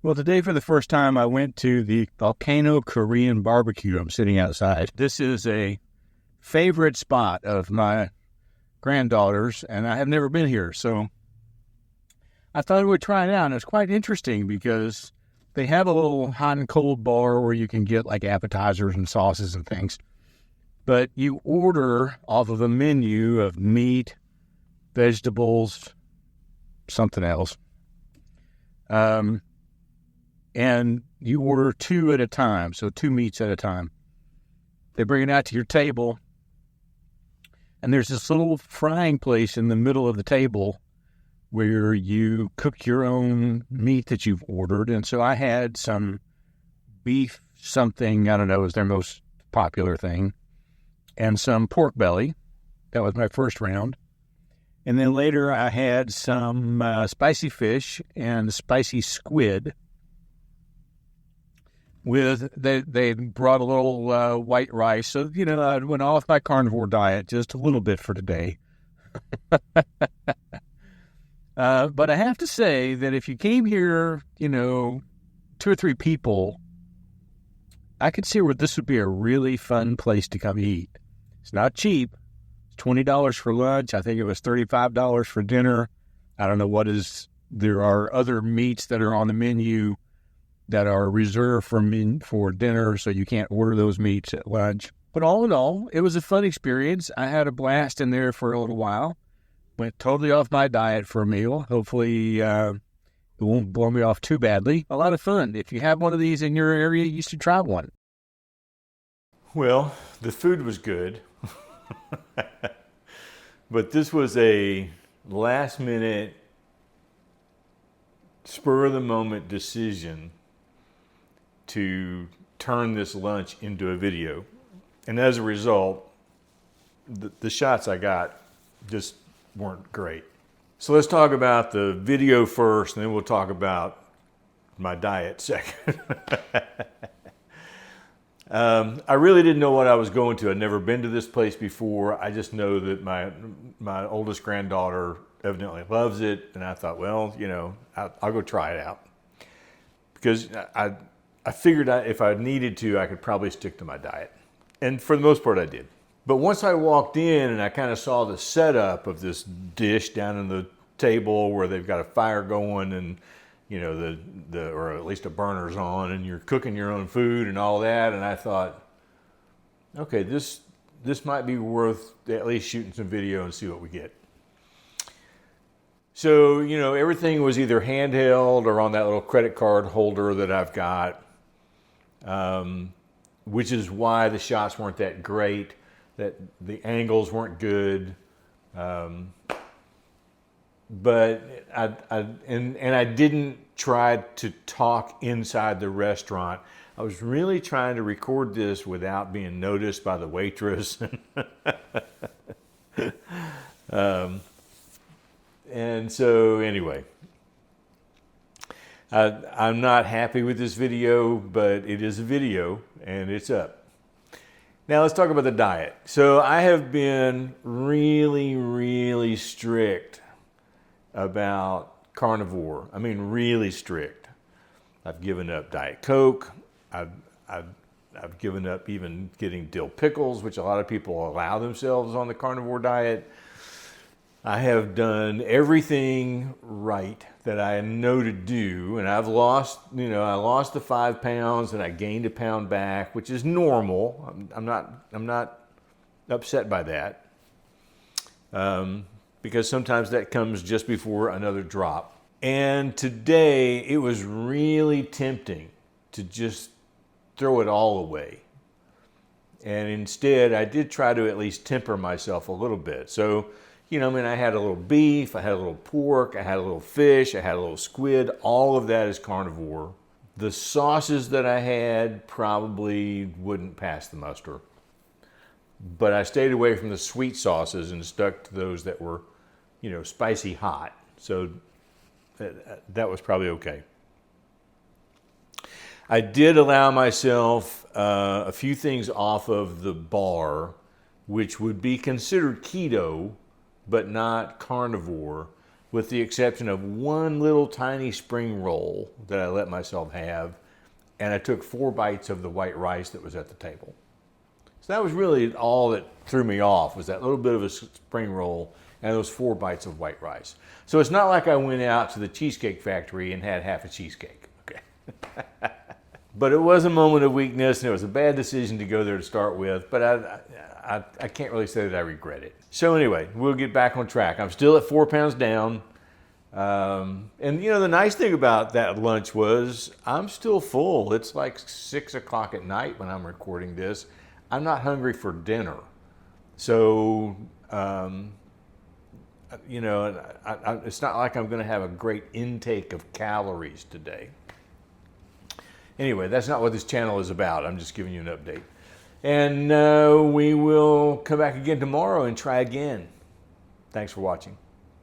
Well, today for the first time, I went to the Volcano Korean Barbecue. I'm sitting outside. This is a favorite spot of my granddaughter's, and I have never been here. So I thought I would try it out. And it's quite interesting because they have a little hot and cold bar where you can get like appetizers and sauces and things. But you order off of a menu of meat, vegetables, something else. And you order two at a time, so 2 meats at a time. They bring it out to your table, and there's this little frying place in the middle of the table where you cook your own meat that you've ordered. And so I had some beef something, I don't know, is their most popular thing, and some pork belly. That was my first round. And then later I had some spicy fish and spicy squid. They brought a little white rice. So, I went off my carnivore diet just a little bit for today. But I have to say that if you came here, 2 or 3 people, I could see where this would be a really fun place to come eat. It's not cheap. It's $20 for lunch. I think it was $35 for dinner. I don't know there are other meats that are on the menu that are reserved for dinner, so you can't order those meats at lunch. But all in all, it was a fun experience. I had a blast in there for a little while. Went totally off my diet for a meal. Hopefully, it won't blow me off too badly. A lot of fun. If you have one of these in your area, you should try one. Well, the food was good. But this was a last-minute, spur-of-the-moment decision to turn this lunch into a video. And as a result, the shots I got just weren't great. So let's talk about the video first, and then we'll talk about my diet second. I really didn't know what I was going to. I'd never been to this place before. I just know that my oldest granddaughter evidently loves it, and I thought, well, I'll go try it out. Because I figured if I needed to, I could probably stick to my diet. And for the most part, I did. But once I walked in and I kind of saw the setup of this dish down in the table where they've got a fire going and, or at least a burner's on, and you're cooking your own food and all that. And I thought, okay, this might be worth at least shooting some video and see what we get. So, everything was either handheld or on that little credit card holder that I've got, which is why the shots weren't that great, that the angles weren't good. But I didn't try to talk inside the restaurant. I was really trying to record this without being noticed by the waitress. And so anyway, I'm not happy with this video, but it is a video and it's up. Now let's talk about the diet. So I have been really, really strict about carnivore. I mean, really strict. I've given up Diet Coke. I've given up even getting dill pickles, which a lot of people allow themselves on the carnivore diet. I have done everything right that I know to do, and I've lost, I lost the 5 pounds and I gained a pound back, which is normal. I'm not upset by that, because sometimes that comes just before another drop. And today it was really tempting to just throw it all away. And instead, I did try to at least temper myself a little bit. So, I had a little beef, I had a little pork, I had a little fish, I had a little squid. All of that is carnivore. The sauces that I had probably wouldn't pass the muster. But I stayed away from the sweet sauces and stuck to those that were, spicy hot. So that was probably okay. I did allow myself a few things off of the bar, which would be considered keto, but not carnivore. with the exception of one little tiny spring roll that I let myself have, and I took 4 bites of the white rice that was at the table. So that was really all that threw me off, was that little bit of a spring roll and those 4 bites of white rice. So it's not like I went out to the Cheesecake Factory and had half a cheesecake, okay? But it was a moment of weakness, and it was a bad decision to go there to start with, but I can't really say that I regret it. So anyway, we'll get back on track. I'm still at 4 pounds down. And you know, the nice thing about that lunch was I'm still full. It's like 6 o'clock at night when I'm recording this. I'm not hungry for dinner. So, you know, it's not like I'm going to have a great intake of calories today. Anyway, that's not what this channel is about. I'm just giving you an update. And we will come back again tomorrow and try again. Thanks for watching.